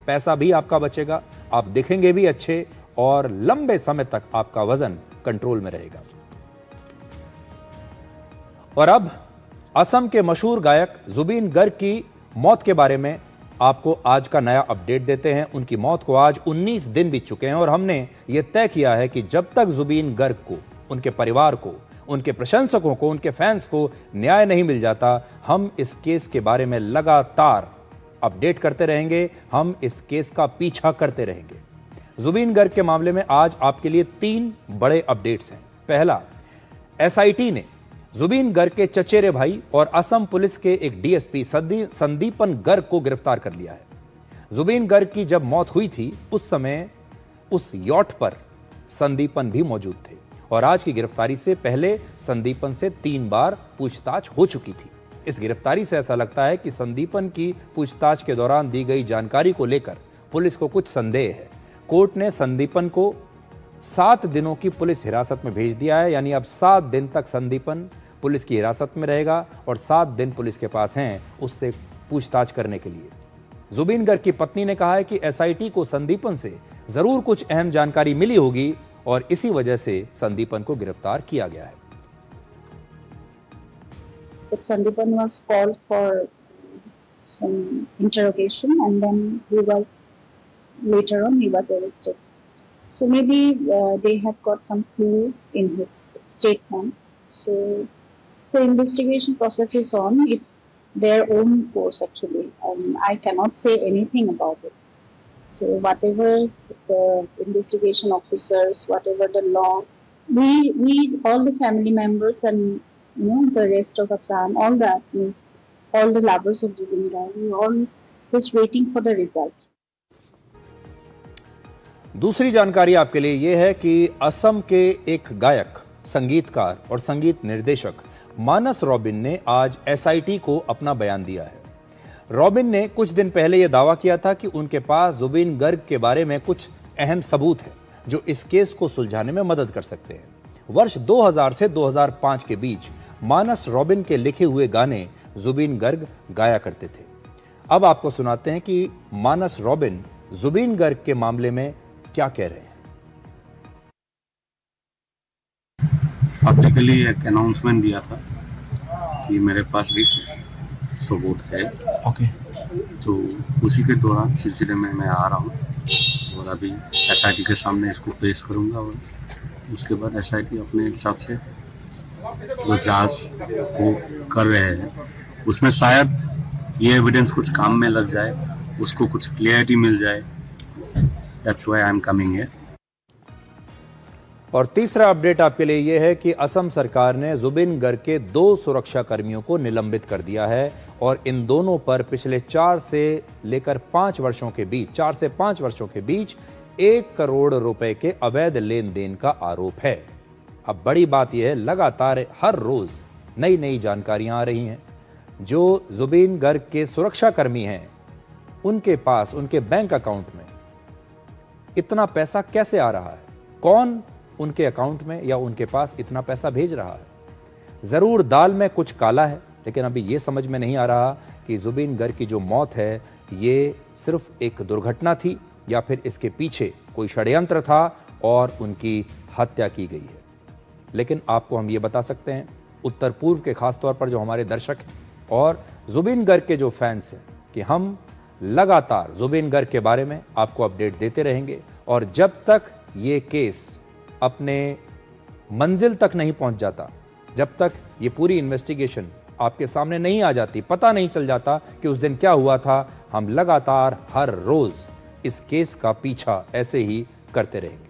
पैसा भी आपका बचेगा, आप दिखेंगे भी अच्छे और लंबे समय तक आपका वजन कंट्रोल में रहेगा। और अब असम के मशहूर गायक जुबीन गर्ग की मौत के बारे में आपको आज का नया अपडेट देते हैं। उनकी मौत को आज 19 दिन बीत चुके हैं और हमने ये तय किया है कि जब तक जुबीन गर्ग को, उनके परिवार को, उनके प्रशंसकों को, उनके फैंस को न्याय नहीं मिल जाता, हम इस केस के बारे में लगातार अपडेट करते रहेंगे, हम इस केस का पीछा करते रहेंगे। जुबीन गर्ग के मामले में आज आपके लिए 3 बड़े अपडेट्स हैं। पहला, एसआईटी ने जुबीन गर्ग के चचेरे भाई और असम पुलिस के एक डीएसपी संदीपन गर्ग को गिरफ्तार कर लिया है। जुबीन गर्ग की जब मौत हुई थी उस समय उस यॉट पर संदीपन भी मौजूद थे और आज की गिरफ्तारी से पहले संदीपन से 3 बार पूछताछ हो चुकी थी। इस गिरफ्तारी से ऐसा लगता है कि संदीपन की पूछताछ के दौरान दी गई जानकारी को लेकर पुलिस को कुछ संदेह है। कोर्ट ने संदीपन को 7 दिनों की पुलिस हिरासत में भेज दिया है, यानी अब 7 दिन तक संदीपन पुलिस की हिरासत में रहेगा और 7 दिन पुलिस के पास हैं उससे पूछताछ करने के लिए। जुबीन गर्ग की पत्नी ने कहा है कि एसआईटी को संदीपन से जरूर कुछ अहम जानकारी मिली होगी और इसी वजह से संदीपन को गिरफ्तार किया गया है। Sandipan was called for some interrogation and then later on he was arrested. So maybe they have got some clue in his statement. So the investigation process is on. It's their own course actually. I cannot say anything about it. So whatever the investigation officers, whatever the law, we all the family members and the rest of Assam, all the lovers of Jubilee Garg, we all just waiting for the result. दूसरी जानकारी आपके लिए यह है कि असम के एक गायक, संगीतकार और संगीत निर्देशक मानस रॉबिन ने आज एसआईटी को अपना बयान दिया है। रॉबिन ने कुछ दिन पहले यह दावा किया था कि उनके पास जुबीन गर्ग के बारे में कुछ अहम सबूत है जो इस केस को सुलझाने में मदद कर सकते हैं। वर्ष 2000 से 2005 के बीच मानस रॉबिन के लिखे हुए गाने जुबीन गर्ग गाया करते थे। अब आपको सुनाते हैं कि मानस रॉबिन जुबीन गर्ग के मामले में क्या कह रहे हैं। पब्लिकली एक अनाउंसमेंट दिया था कि मेरे पास भी सबूत है। तो उसी के दौरान सिलसिले में मैं आ रहा हूँ और अभी एसआईटी के सामने इसको पेश करूँगा और उसके बाद एसआईटी अपने हिसाब से जो जांच वो कर रहे हैं उसमें शायद ये एविडेंस कुछ काम में लग जाए, उसको कुछ क्लियरिटी मिल जाए। That's why I am coming here. और तीसरा अपडेट आपके लिए यह है कि असम सरकार ने जुबीन गर्ग के 2 सुरक्षा कर्मियों को निलंबित कर दिया है और इन दोनों पर पिछले 4 से लेकर 5 वर्षों के बीच 4 से 5 वर्षों के बीच 1 करोड़ रुपए के अवैध लेन देन का आरोप है। अब बड़ी बात यह है, लगातार हर रोज नई नई जानकारियां आ रही हैं। जो जुबीन गर्ग के सुरक्षा कर्मी हैं उनके पास, उनके बैंक अकाउंट में इतना पैसा कैसे आ रहा है, कौन उनके अकाउंट में या उनके पास इतना पैसा भेज रहा है। जरूर दाल में कुछ काला है, लेकिन अभी यह समझ में नहीं आ रहा कि जुबीन गर्ग की जो मौत है ये सिर्फ एक दुर्घटना थी या फिर इसके पीछे कोई षड्यंत्र था और उनकी हत्या की गई है। लेकिन आपको हम ये बता सकते हैं, उत्तर पूर्व के खास तौर पर जो हमारे दर्शक हैं और जुबीन गर्ग के जो फैंस हैं, कि हम लगातार जुबीन गर्ग के बारे में आपको अपडेट देते रहेंगे और जब तक ये केस अपने मंजिल तक नहीं पहुंच जाता, जब तक ये पूरी इन्वेस्टिगेशन आपके सामने नहीं आ जाती, पता नहीं चल जाता कि उस दिन क्या हुआ था, हम लगातार हर रोज इस केस का पीछा ऐसे ही करते रहेंगे।